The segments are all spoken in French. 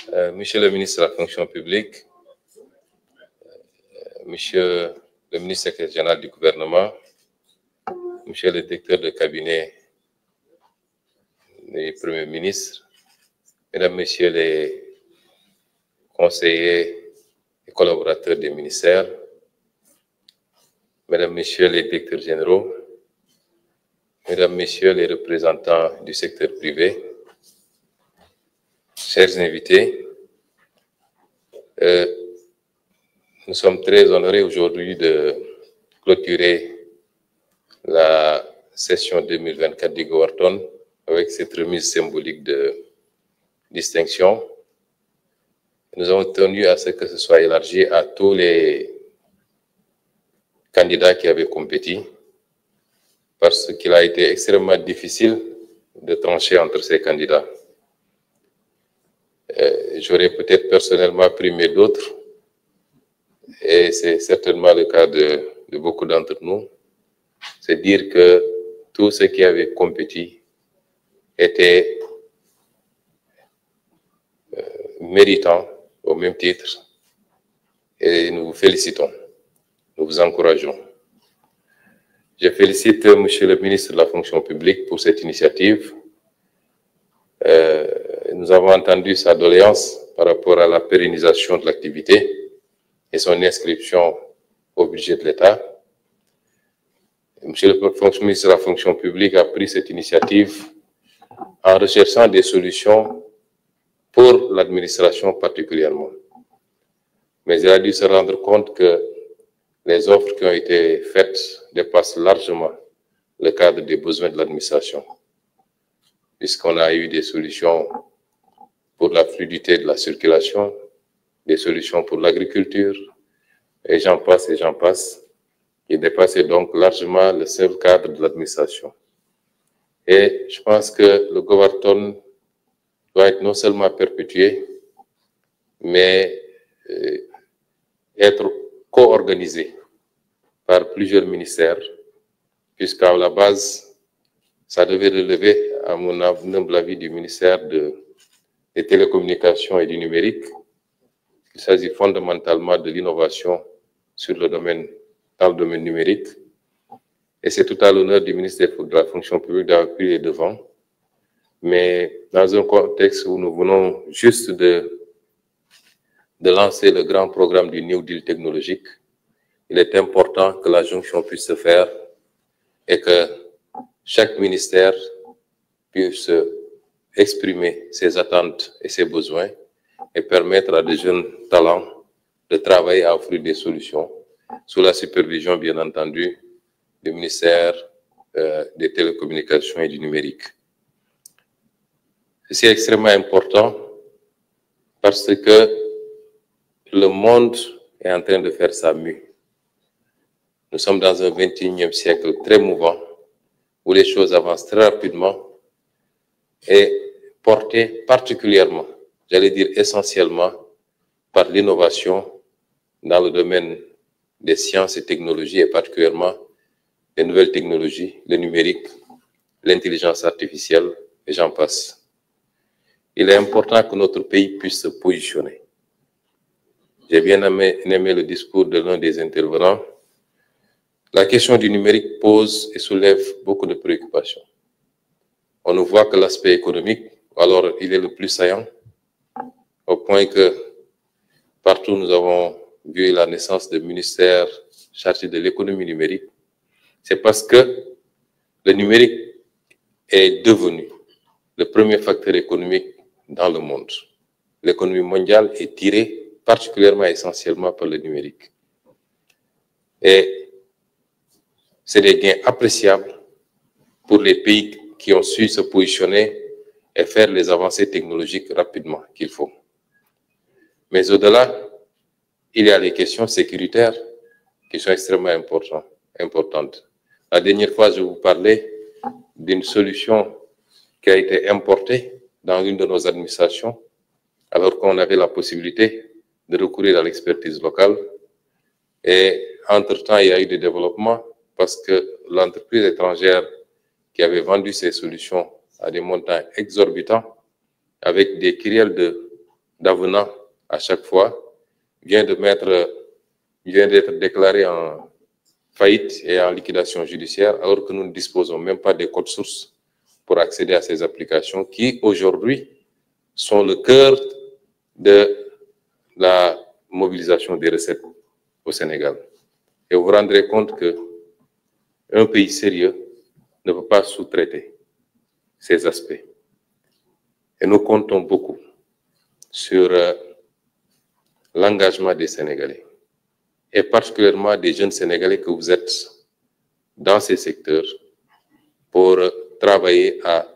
Monsieur le ministre de la fonction publique, Monsieur le ministre secrétaire général du gouvernement, Monsieur le directeur de cabinet du Premier ministre, Mesdames, Messieurs les conseillers et collaborateurs des ministères, Mesdames, Messieurs les directeurs généraux, Mesdames, Messieurs les représentants du secteur privé, chers invités, nous sommes très honorés aujourd'hui de clôturer la session 2024 du Goverton avec cette remise symbolique de distinction. Nous avons tenu à ce que ce soit élargi à tous les candidats qui avaient compéti, parce qu'il a été extrêmement difficile de trancher entre ces candidats. J'aurais peut-être personnellement primé d'autres, et c'est certainement le cas de beaucoup d'entre nous. C'est dire que tous ceux qui avaient compéti étaient méritants au même titre, et nous vous félicitons, nous vous encourageons. Je félicite Monsieur le ministre de la fonction publique pour cette initiative. Nous avons entendu sa doléance par rapport à la pérennisation de l'activité et son inscription au budget de l'État. Monsieur le ministre de la fonction publique a pris cette initiative en recherchant des solutions pour l'administration particulièrement. Mais il a dû se rendre compte que les offres qui ont été faites dépassent largement le cadre des besoins de l'administration, puisqu'on a eu des solutions pour la fluidité de la circulation, des solutions pour l'agriculture, et j'en passe, qui dépassaient donc largement le seul cadre de l'administration. Et je pense que le Goverton doit être non seulement perpétué, mais être co-organisé par plusieurs ministères, puisqu'à la base, ça devait relever, à mon humble avis, du ministère des télécommunications et du numérique. Il s'agit fondamentalement de l'innovation dans le domaine numérique. Et c'est tout à l'honneur du ministre de la fonction publique d'avoir pris les devants. Mais dans un contexte où nous venons juste de lancer le grand programme du New Deal technologique, il est important que la jonction puisse se faire et que chaque ministère puisse exprimer ses attentes et ses besoins et permettre à des jeunes talents de travailler à offrir des solutions sous la supervision, bien entendu, du ministère des télécommunications et du numérique. C'est extrêmement important parce que le monde est en train de faire sa mue. Nous sommes dans un 21e siècle très mouvant, où les choses avancent très rapidement et portées particulièrement, j'allais dire essentiellement, par l'innovation dans le domaine des sciences et technologies, et particulièrement les nouvelles technologies, le numérique, l'intelligence artificielle, et j'en passe. Il est important que notre pays puisse se positionner. J'ai bien aimé le discours de l'un des intervenants. La question du numérique pose et soulève beaucoup de préoccupations. On ne voit que l'aspect économique, alors il est le plus saillant, au point que partout nous avons vu la naissance de ministères chargés de l'économie numérique. C'est parce que le numérique est devenu le premier facteur économique dans le monde. L'économie mondiale est tirée particulièrement essentiellement par le numérique. Et c'est des gains appréciables pour les pays qui ont su se positionner et faire les avancées technologiques rapidement qu'il faut. Mais au-delà, il y a les questions sécuritaires qui sont extrêmement importantes. La dernière fois, je vous parlais d'une solution qui a été importée dans une de nos administrations, alors qu'on avait la possibilité de recourir à l'expertise locale. Et entre-temps, il y a eu des développements parce que l'entreprise étrangère qui avait vendu ces solutions à des montants exorbitants, avec des kyrielles de d'avenant à chaque fois, vient d'être déclaré en faillite et en liquidation judiciaire, alors que nous ne disposons même pas des codes sources pour accéder à ces applications qui, aujourd'hui, sont le cœur de la mobilisation des recettes au Sénégal. Et vous vous rendrez compte qu'un pays sérieux ne peut pas sous-traiter ces aspects. Et nous comptons beaucoup sur l'engagement des Sénégalais, et particulièrement des jeunes Sénégalais que vous êtes dans ces secteurs pour travailler à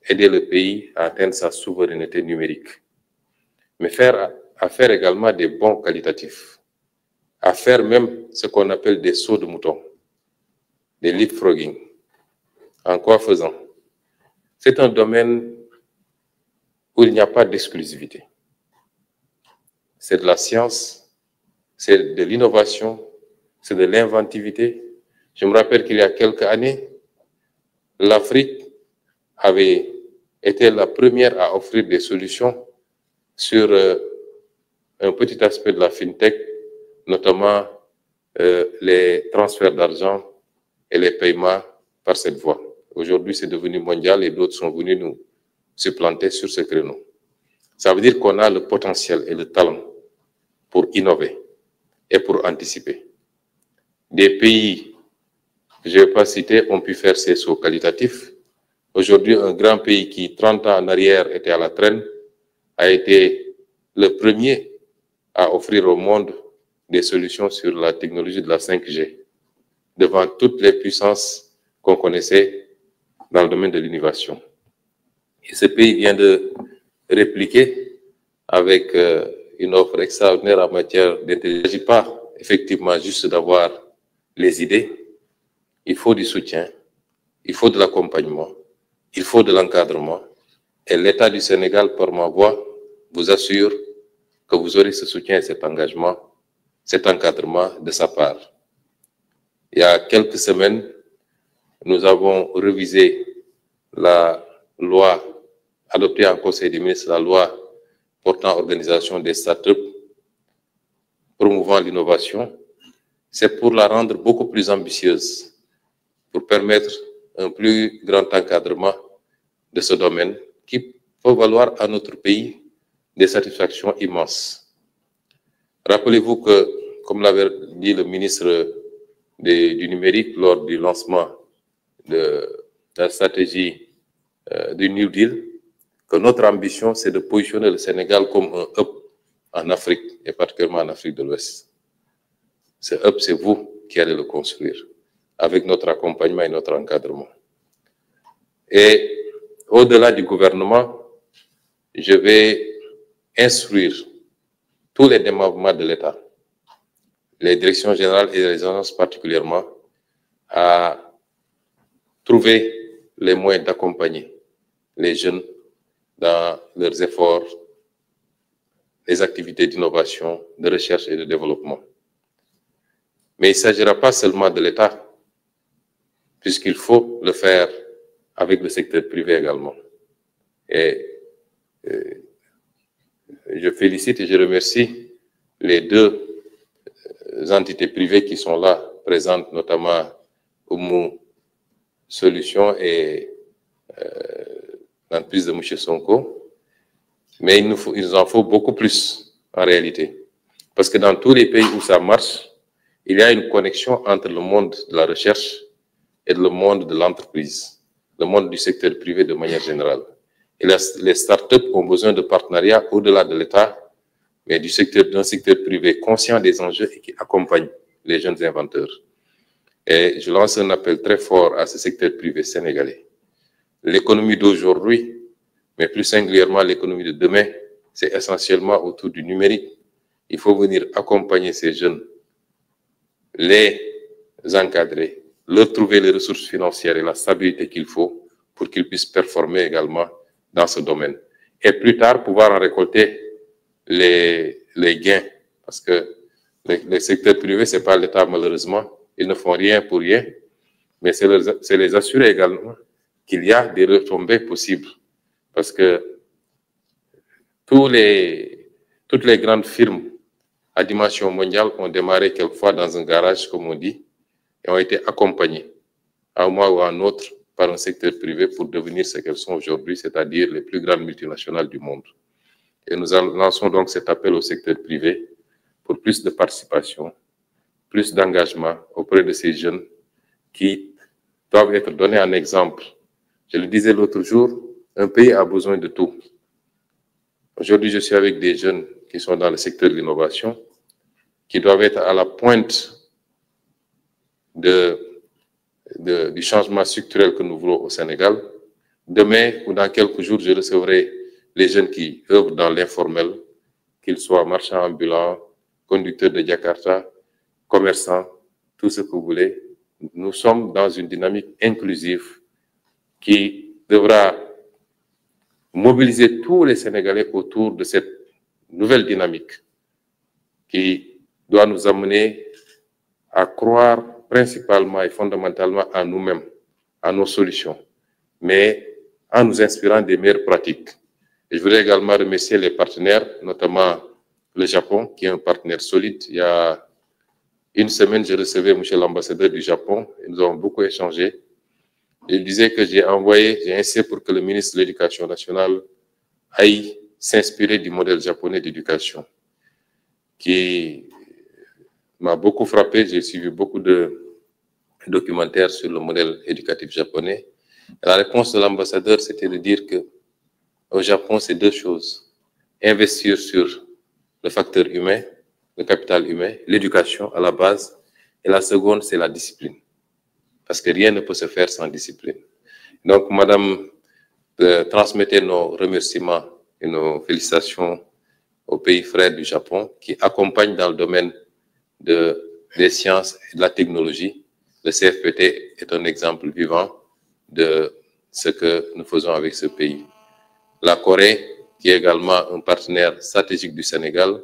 aider le pays à atteindre sa souveraineté numérique, mais à faire également des bons qualitatifs, à faire même ce qu'on appelle des sauts de mouton, des leapfrogging. En quoi faisant? C'est un domaine où il n'y a pas d'exclusivité. C'est de la science, c'est de l'innovation, c'est de l'inventivité. Je me rappelle qu'il y a quelques années, l'Afrique avait été la première à offrir des solutions sur un petit aspect de la FinTech, notamment les transferts d'argent et les paiements par cette voie. Aujourd'hui, c'est devenu mondial et d'autres sont venus nous supplanter sur ce créneau. Ça veut dire qu'on a le potentiel et le talent pour innover et pour anticiper. Des pays que je ne vais pas citer ont pu faire ces sauts qualitatifs. Aujourd'hui, un grand pays qui, 30 ans en arrière, était à la traîne, a été le premier à offrir au monde des solutions sur la technologie de la 5G, devant toutes les puissances qu'on connaissait dans le domaine de l'innovation. Et ce pays vient de répliquer avec une offre extraordinaire en matière d'intelligence. Il ne s'agit pas effectivement juste d'avoir les idées, il faut du soutien, il faut de l'accompagnement, il faut de l'encadrement. Et l'État du Sénégal, par ma voix, vous assure que vous aurez ce soutien et cet engagement, cet encadrement de sa part. Il y a quelques semaines, nous avons révisé la loi adoptée en Conseil des ministres, la loi portant organisation des startups, promouvant l'innovation. C'est pour la rendre beaucoup plus ambitieuse, pour permettre un plus grand encadrement de ce domaine qui peut valoir à notre pays des satisfactions immenses. Rappelez-vous que, comme l'avait dit le ministre du numérique lors du lancement de la stratégie du New Deal, que notre ambition, c'est de positionner le Sénégal comme un hub en Afrique, et particulièrement en Afrique de l'Ouest. Ce hub, c'est vous qui allez le construire, avec notre accompagnement et notre encadrement. Et au-delà du gouvernement, je vais instruire tous les démembrements de l'État, les directions générales et les agences particulièrement, à trouver les moyens d'accompagner les jeunes dans leurs efforts, les activités d'innovation, de recherche et de développement. Mais il ne s'agira pas seulement de l'État, puisqu'il faut le faire avec le secteur privé également. Et je félicite et je remercie les deux entités privées qui sont là, présentes, notamment Oumou Solutions et l'entreprise de M. Sonko. Mais il nous en faut beaucoup plus en réalité. Parce que dans tous les pays où ça marche, il y a une connexion entre le monde de la recherche et le monde de l'entreprise, le monde du secteur privé de manière générale. Et les startups ont besoin de partenariats au-delà de l'État, mais d'un secteur privé conscient des enjeux et qui accompagne les jeunes inventeurs. Et je lance un appel très fort à ce secteur privé sénégalais. L'économie d'aujourd'hui, mais plus singulièrement l'économie de demain, c'est essentiellement autour du numérique. Il faut venir accompagner ces jeunes, les encadrer, leur trouver les ressources financières et la stabilité qu'il faut pour qu'ils puissent performer également dans ce domaine. Et plus tard, pouvoir en récolter les gains. Parce que le secteur privé, ce n'est pas l'État malheureusement. Ils ne font rien pour rien. Mais c'est les assurer également qu'il y a des retombées possibles. Parce que toutes les grandes firmes à dimension mondiale ont démarré quelquefois dans un garage, comme on dit, et ont été accompagnées à un moment ou à un autre par un secteur privé pour devenir ce qu'elles sont aujourd'hui, c'est-à-dire les plus grandes multinationales du monde. Et nous lançons donc cet appel au secteur privé pour plus de participation, plus d'engagement auprès de ces jeunes qui doivent être donnés en exemple. Je le disais l'autre jour, un pays a besoin de tout. Aujourd'hui, je suis avec des jeunes qui sont dans le secteur de l'innovation, qui doivent être à la pointe du changement structurel que nous voulons au Sénégal. Demain ou dans quelques jours, je recevrai les jeunes qui œuvrent dans l'informel, qu'ils soient marchands ambulants, conducteurs de Jakarta, commerçants, tout ce que vous voulez. Nous sommes dans une dynamique inclusive qui devra mobiliser tous les Sénégalais autour de cette nouvelle dynamique qui doit nous amener à croire principalement et fondamentalement en nous-mêmes, à nos solutions, mais en nous inspirant des meilleures pratiques. Et je voudrais également remercier les partenaires, notamment le Japon, qui est un partenaire solide. Il y a une semaine, j'ai reçu monsieur l'ambassadeur du Japon et nous avons beaucoup échangé. Il disait que j'ai insisté pour que le ministre de l'Éducation nationale aille s'inspirer du modèle japonais d'éducation, qui m'a beaucoup frappé. J'ai suivi beaucoup de documentaires sur le modèle éducatif japonais. Et la réponse de l'ambassadeur, c'était de dire que au Japon, c'est deux choses. Investir sur le facteur humain, le capital humain, l'éducation à la base. Et la seconde, c'est la discipline. Parce que rien ne peut se faire sans discipline. Donc, madame, transmettez nos remerciements et nos félicitations aux pays frères du Japon qui accompagnent dans le domaine des sciences et de la technologie. Le CFPT est un exemple vivant de ce que nous faisons avec ce pays. La Corée, qui est également un partenaire stratégique du Sénégal,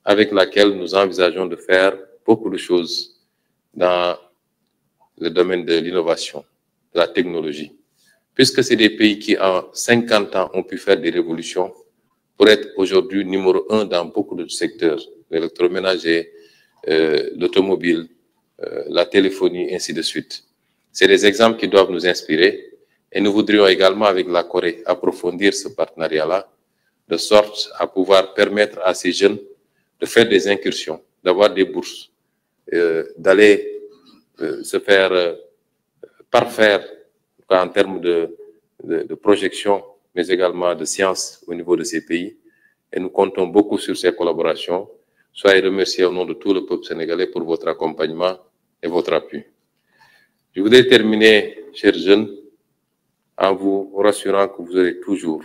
avec laquelle nous envisageons de faire beaucoup de choses dans le domaine de l'innovation, de la technologie. Puisque c'est des pays qui, en 50 ans, ont pu faire des révolutions pour être aujourd'hui numéro 1 dans beaucoup de secteurs, l'électroménager, l'automobile, la téléphonie, ainsi de suite. C'est des exemples qui doivent nous inspirer et nous voudrions également, avec la Corée, approfondir ce partenariat-là, de sorte à pouvoir permettre à ces jeunes de faire des incursions, d'avoir des bourses, d'aller se faire parfaire en termes de projection, mais également de science au niveau de ces pays. Et nous comptons beaucoup sur ces collaborations. Soyez remerciés au nom de tout le peuple sénégalais pour votre accompagnement et votre appui. Je voudrais terminer, chers jeunes, en vous rassurant que vous aurez toujours,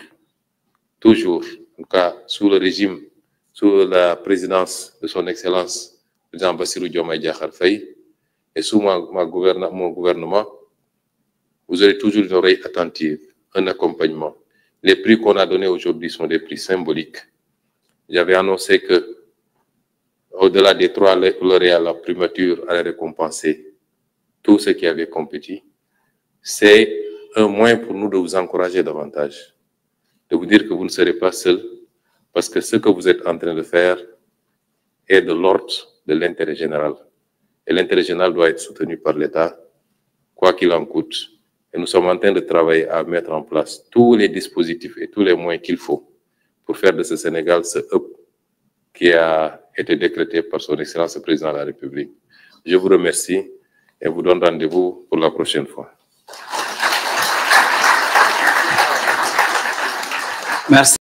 en tout cas sous le régime, sous la présidence de son Excellence, le président Bassirou Diomaye Diakhar Faye, et sous mon gouvernement, vous aurez toujours une oreille attentive, un accompagnement. Les prix qu'on a donnés aujourd'hui sont des prix symboliques. J'avais annoncé que, au-delà des 3 lauréats, la primature allait récompenser tous ceux qui avaient compétit. C'est un moyen pour nous de vous encourager davantage, de vous dire que vous ne serez pas seul, parce que ce que vous êtes en train de faire est de l'ordre de l'intérêt général. Et l'intérêt général doit être soutenu par l'État, quoi qu'il en coûte. Et nous sommes en train de travailler à mettre en place tous les dispositifs et tous les moyens qu'il faut pour faire de ce Sénégal ce hub qui a été décrété par son Excellence le Président de la République. Je vous remercie et vous donne rendez-vous pour la prochaine fois. Merci.